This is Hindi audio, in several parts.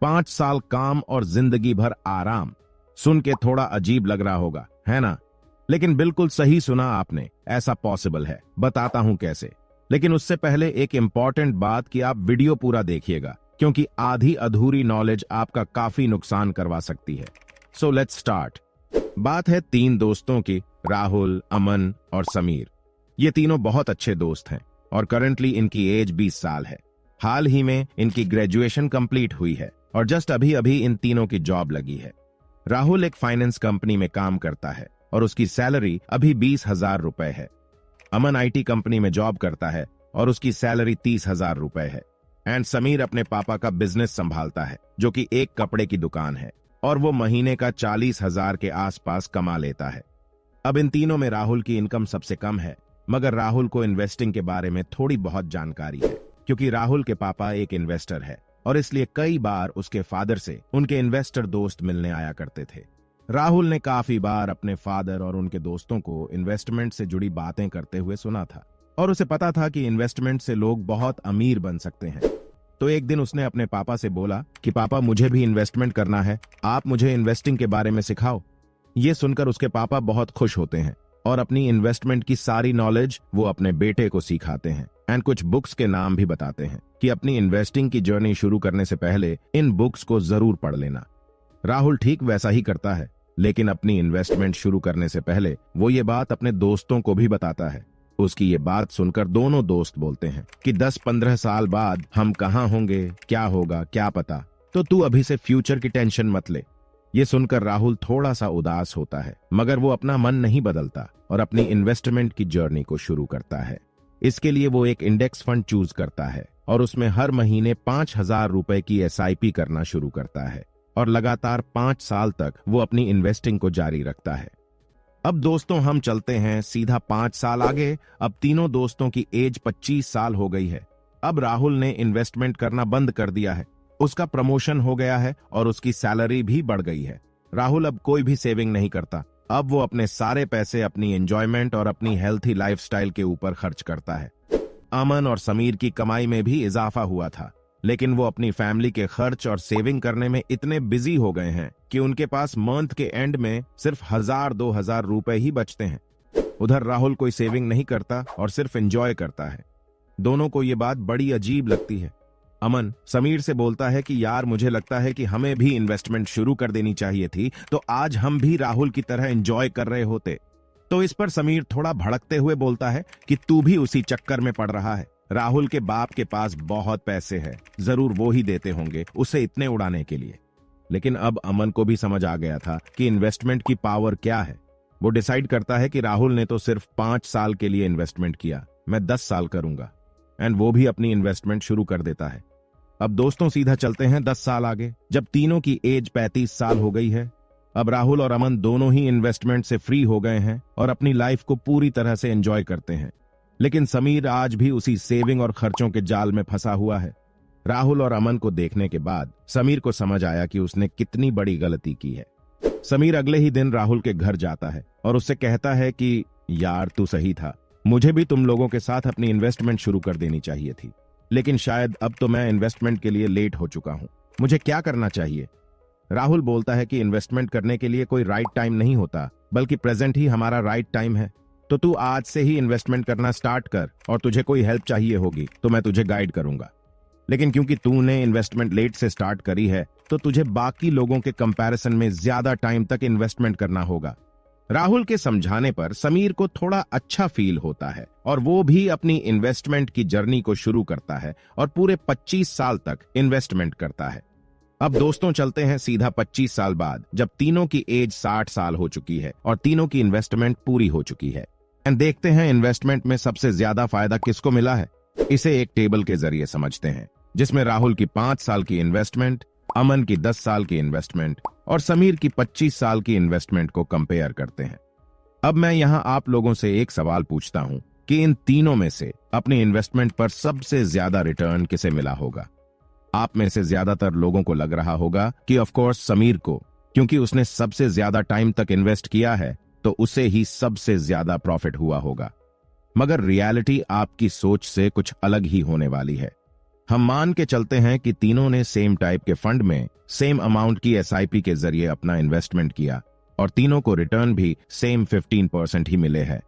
5 साल काम और जिंदगी भर आराम। सुन के थोड़ा अजीब लग रहा होगा, है ना? लेकिन बिल्कुल सही सुना आपने, ऐसा पॉसिबल है। बताता हूं कैसे। लेकिन उससे पहले एक इंपॉर्टेंट बात कि आप वीडियो पूरा देखिएगा, क्योंकि आधी अधूरी नॉलेज आपका काफी नुकसान करवा सकती है। So let's start. बात है 3 दोस्तों की, राहुल, अमन और समीर। ये तीनों बहुत अच्छे दोस्त हैं और करंटली इनकी एज 20 साल है। हाल ही में इनकी ग्रेजुएशन कंप्लीट हुई है और जस्ट अभी अभी इन तीनों की जॉब लगी है। राहुल एक फाइनेंस कंपनी में काम करता है और उसकी सैलरी अभी 20,000 रुपए है। अमन आईटी कंपनी में जॉब करता है और उसकी सैलरी 30,000 रुपए है। एंड समीर अपने पापा का बिजनेस संभालता है, जो कि एक कपड़े की दुकान है, और वो महीने का 40,000 के आसपास कमा लेता है। अब इन तीनों में राहुल की इनकम सबसे कम है, मगर राहुल को इन्वेस्टिंग के बारे में थोड़ी बहुत जानकारी है, क्योंकि राहुल के पापा एक इन्वेस्टर है और इसलिए कई बार उसके फादर से उनके इन्वेस्टर दोस्त मिलने आया करते थे। राहुल ने काफी बार अपने फादर और उनके दोस्तों को इन्वेस्टमेंट से जुड़ी बातें करते हुए सुना था और उसे पता था कि इन्वेस्टमेंट से लोग बहुत अमीर बन सकते हैं। तो एक दिन उसने अपने पापा से बोला कि पापा, मुझे भी इन्वेस्टमेंट करना है, आप मुझे इन्वेस्टिंग के बारे में सिखाओ। ये सुनकर उसके पापा बहुत खुश होते हैं और अपनी इन्वेस्टमेंट की सारी नॉलेज वो अपने बेटे को सिखाते हैं एंड कुछ बुक्स के नाम भी बताते हैं कि अपनी इन्वेस्टिंग की जर्नी शुरू करने से पहले इन बुक्स को जरूर पढ़ लेना। राहुल ठीक वैसा ही करता है, लेकिन अपनी इन्वेस्टमेंट शुरू करने से पहले वो ये बात अपने दोस्तों को भी बताता है। उसकी ये बात सुनकर दोनों दोस्त बोलते हैं कि 10-15 साल बाद हम कहाँ होंगे, क्या होगा क्या पता, तो तू अभी से फ्यूचर की टेंशन मत ले। ये सुनकर राहुल थोड़ा सा उदास होता है, मगर वो अपना मन नहीं बदलता और अपनी इन्वेस्टमेंट की जर्नी को शुरू करता है। इसके लिए वो एक इंडेक्स फंड चूज करता है और उसमें हर महीने 5,000 रुपए की SIP करना शुरू करता है और लगातार 5 साल तक वो अपनी इन्वेस्टिंग को जारी रखता है। अब दोस्तों हम चलते हैं सीधा 5 साल आगे। अब तीनों दोस्तों की एज 25 साल हो गई है। अब राहुल ने इन्वेस्टमेंट करना बंद कर दिया है, उसका प्रमोशन हो गया है और उसकी सैलरी भी बढ़ गई है। राहुल अब कोई भी सेविंग नहीं करता। अब वो अपने सारे पैसे अपनी एंजॉयमेंट और अपनी हेल्थी लाइफस्टाइल के ऊपर खर्च करता है। अमन और समीर की कमाई में भी इजाफा हुआ था, लेकिन वो अपनी फैमिली के खर्च और सेविंग करने में इतने बिजी हो गए हैं कि उनके पास मंथ के एंड में सिर्फ 1,000-2,000 रुपए ही बचते हैं। उधर राहुल कोई सेविंग नहीं करता और सिर्फ एंजॉय करता है। दोनों को ये बात बड़ी अजीब लगती है। अमन समीर से बोलता है कि यार, मुझे लगता है कि हमें भी इन्वेस्टमेंट शुरू कर देनी चाहिए थी, तो आज हम भी राहुल की तरह एंजॉय कर रहे होते। तो इस पर समीर थोड़ा भड़कते हुए बोलता है कि तू भी उसी चक्कर में पड़ रहा है। राहुल के बाप के पास बहुत पैसे हैं, जरूर वो ही देते होंगे उसे इतने उड़ाने के लिए। लेकिन अब अमन को भी समझ आ गया था कि इन्वेस्टमेंट की पावर क्या है। वो डिसाइड करता है कि राहुल ने तो सिर्फ 5 साल के लिए इन्वेस्टमेंट किया, मैं 10 साल करूंगा। एंड वो भी अपनी इन्वेस्टमेंट शुरू कर देता है। अब दोस्तों सीधा चलते हैं 10 साल आगे, जब तीनों की एज 35 साल हो गई है। अब राहुल और अमन दोनों ही इन्वेस्टमेंट से फ्री हो गए हैं और अपनी लाइफ को पूरी तरह से एंजॉय करते हैं। लेकिन समीर आज भी उसी सेविंग और खर्चों के जाल में फंसा हुआ है। राहुल और अमन को देखने के बाद समीर को समझ आया कि उसने कितनी बड़ी गलती की है। समीर अगले ही दिन राहुल के घर जाता है और उससे कहता है कि यार, तू सही था, मुझे भी तुम लोगों के साथ अपनी इन्वेस्टमेंट शुरू कर देनी चाहिए थी, लेकिन शायद अब तो मैं इन्वेस्टमेंट के लिए लेट हो चुका हूं। मुझे क्या करना चाहिए? राहुल बोलता है कि इन्वेस्टमेंट करने के लिए कोई राइट टाइम नहीं होता, बल्कि प्रेजेंट ही हमारा राइट टाइम है। तो तू आज से ही इन्वेस्टमेंट करना स्टार्ट कर और तुझे कोई हेल्प चाहिए होगी तो मैं तुझे गाइड करूंगा। लेकिन क्योंकि तूने इन्वेस्टमेंट लेट से स्टार्ट करी है, तो तुझे बाकी लोगों के कंपैरिजन में ज्यादा टाइम तक इन्वेस्टमेंट करना होगा। राहुल के समझाने पर समीर को थोड़ा अच्छा फील होता है और वो भी अपनी इन्वेस्टमेंट की जर्नी को शुरू करता है और पूरे 25 साल तक इन्वेस्टमेंट करता है। अब दोस्तों चलते हैं सीधा 25 साल बाद, जब तीनों की एज 60 साल हो चुकी है और तीनों की इन्वेस्टमेंट पूरी हो चुकी है। एंड देखते हैं इन्वेस्टमेंट में सबसे ज्यादा फायदा किसको मिला है। इसे एक टेबल के जरिए समझते हैं, जिसमें राहुल की 5 साल की इन्वेस्टमेंट, अमन की 10 साल की इन्वेस्टमेंट और समीर की 25 साल की इन्वेस्टमेंट को कंपेयर करते हैं। अब मैं यहां आप लोगों से एक सवाल पूछता हूं कि इन तीनों में से अपनी इन्वेस्टमेंट पर सबसे ज्यादा रिटर्न किसे मिला होगा? आप में से ज्यादातर लोगों को लग रहा होगा कि ऑफ कोर्स समीर को, क्योंकि उसने सबसे ज्यादा टाइम तक इन्वेस्ट किया है तो उसे ही सबसे ज्यादा प्रॉफिट हुआ होगा। मगर रियलिटी आपकी सोच से कुछ अलग ही होने वाली है। हम मान के चलते हैं कि तीनों ने सेम टाइप के फंड में सेम अमाउंट की एसआईपी के जरिए अपना इन्वेस्टमेंट किया और तीनों को रिटर्न भी सेम 15% ही मिले हैं।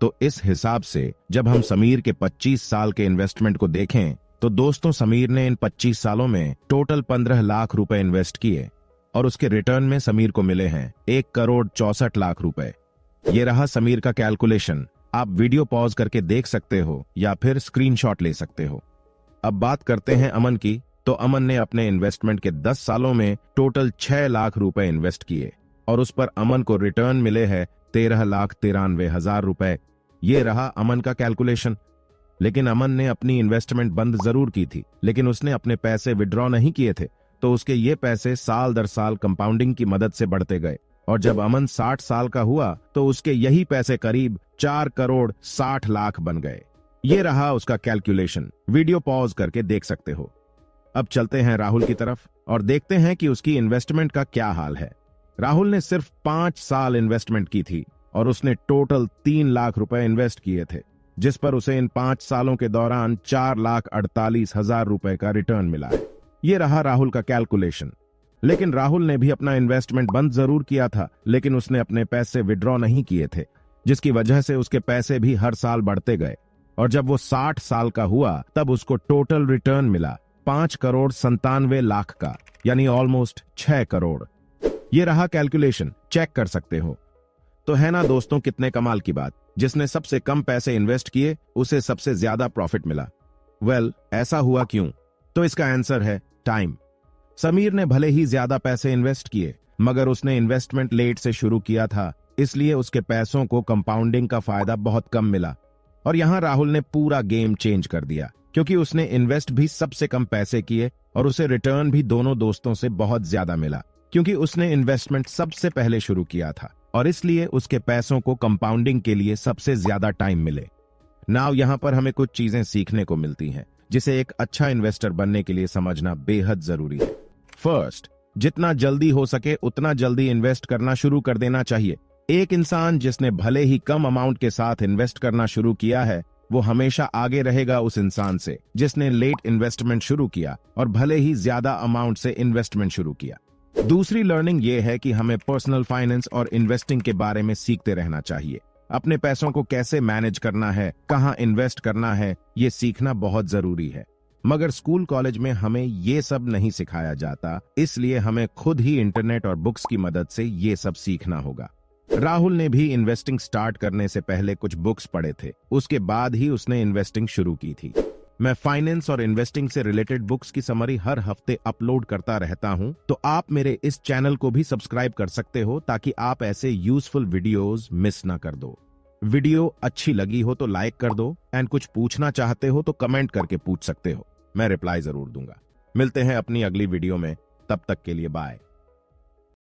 तो इस हिसाब से जब हम समीर के 25 साल के इन्वेस्टमेंट को देखें तो दोस्तों समीर ने इन 25 सालों में टोटल 15 लाख रुपए इन्वेस्ट किए और उसके रिटर्न में समीर को मिले हैं 1,64,00,000 रुपए। ये रहा समीर का कैलकुलेशन। आप वीडियो पॉज करके देख सकते हो या फिर स्क्रीनशॉट ले सकते हो। अब बात करते हैं अमन की। तो अमन ने अपने इन्वेस्टमेंट के 10 सालों में टोटल 6 लाख रुपए इन्वेस्ट किए और उस पर अमन को रिटर्न मिले हैं 13,93,000 रुपए। ये रहा अमन का कैलकुलेशन। लेकिन अमन ने अपनी इन्वेस्टमेंट बंद जरूर की थी, लेकिन उसने अपने पैसे विड्रॉ नहीं किए थे, तो उसके ये पैसे साल दर साल कंपाउंडिंग की मदद से बढ़ते गए और जब अमन 60 साल का हुआ तो उसके यही पैसे करीब 4,60,00,000 बन गए। ये रहा उसका कैलकुलेशन। वीडियो पॉज करके देख सकते हो। अब चलते हैं राहुल की तरफ और देखते हैं कि उसकी इन्वेस्टमेंट का क्या हाल है। राहुल ने सिर्फ 5 साल इन्वेस्टमेंट की थी और उसने टोटल 3 लाख रुपए इन्वेस्ट किए थे, जिस पर उसे इन 5 सालों के दौरान 4,48,000 रुपए का रिटर्न मिला है। ये रहा राहुल का कैलकुलेशन। लेकिन राहुल ने भी अपना इन्वेस्टमेंट बंद जरूर किया था, लेकिन उसने अपने पैसे विड्रॉ नहीं किए थे, जिसकी वजह से उसके पैसे भी हर साल बढ़ते गए और जब वो 60 साल का हुआ तब उसको टोटल रिटर्न मिला 5,97,00,000 का, यानी ऑलमोस्ट 6 करोड़। ये रहा कैलकुलेशन, चेक कर सकते हो। तो है ना दोस्तों, कितने कमाल की बात। जिसने सबसे कम पैसे इन्वेस्ट किए उसे सबसे ज्यादा प्रॉफिट मिला। ऐसा हुआ क्यों? तो इसका आंसर है टाइम। समीर ने भले ही ज्यादा पैसे इन्वेस्ट किए, मगर उसने इन्वेस्टमेंट लेट से शुरू किया था, इसलिए उसके पैसों को कंपाउंडिंग का फायदा बहुत कम मिला। और यहां राहुल ने पूरा गेम चेंज कर दिया, क्योंकि उसने इन्वेस्ट भी सबसे कम पैसे किए और उसे रिटर्न भी दोनों दोस्तों से बहुत ज्यादा मिला, क्योंकि उसने इन्वेस्टमेंट सबसे पहले शुरू किया था और इसलिए उसके पैसों को कंपाउंडिंग के लिए सबसे ज्यादा टाइम मिले। नाउ यहां पर हमें कुछ चीजें सीखने को मिलती हैं, जिसे एक अच्छा इन्वेस्टर बनने के लिए समझना बेहद जरूरी है। फर्स्ट, जितना जल्दी हो सके उतना जल्दी इन्वेस्ट करना शुरू कर देना चाहिए। एक इंसान जिसने भले ही कम अमाउंट के साथ इन्वेस्ट करना शुरू किया है, वो हमेशा आगे रहेगा उस इंसान से जिसने लेट इन्वेस्टमेंट शुरू किया और भले ही ज्यादा अमाउंट से इन्वेस्टमेंट शुरू किया। दूसरी लर्निंग ये है कि हमें पर्सनल फाइनेंस और इन्वेस्टिंग के बारे में सीखते रहना चाहिए। अपने पैसों को कैसे मैनेज करना है, कहां इन्वेस्ट करना है, ये सीखना बहुत जरूरी है। मगर स्कूल कॉलेज में हमें ये सब नहीं सिखाया जाता, इसलिए हमें खुद ही इंटरनेट और बुक्स की मदद से ये सब सीखना होगा। राहुल ने भी इन्वेस्टिंग स्टार्ट करने से पहले कुछ बुक्स पढ़े थे, उसके बाद ही उसने इन्वेस्टिंग शुरू की थी। मैं फाइनेंस और इन्वेस्टिंग से रिलेटेड बुक्स की समरी हर हफ्ते अपलोड करता रहता हूं, तो आप मेरे इस चैनल को भी सब्सक्राइब कर सकते हो ताकि आप ऐसे यूजफुल वीडियोस मिस ना कर दो। वीडियो अच्छी लगी हो तो लाइक कर दो एंड कुछ पूछना चाहते हो तो कमेंट करके पूछ सकते हो, मैं रिप्लाई जरूर दूंगा। मिलते हैं अपनी अगली वीडियो में, तब तक के लिए बाय।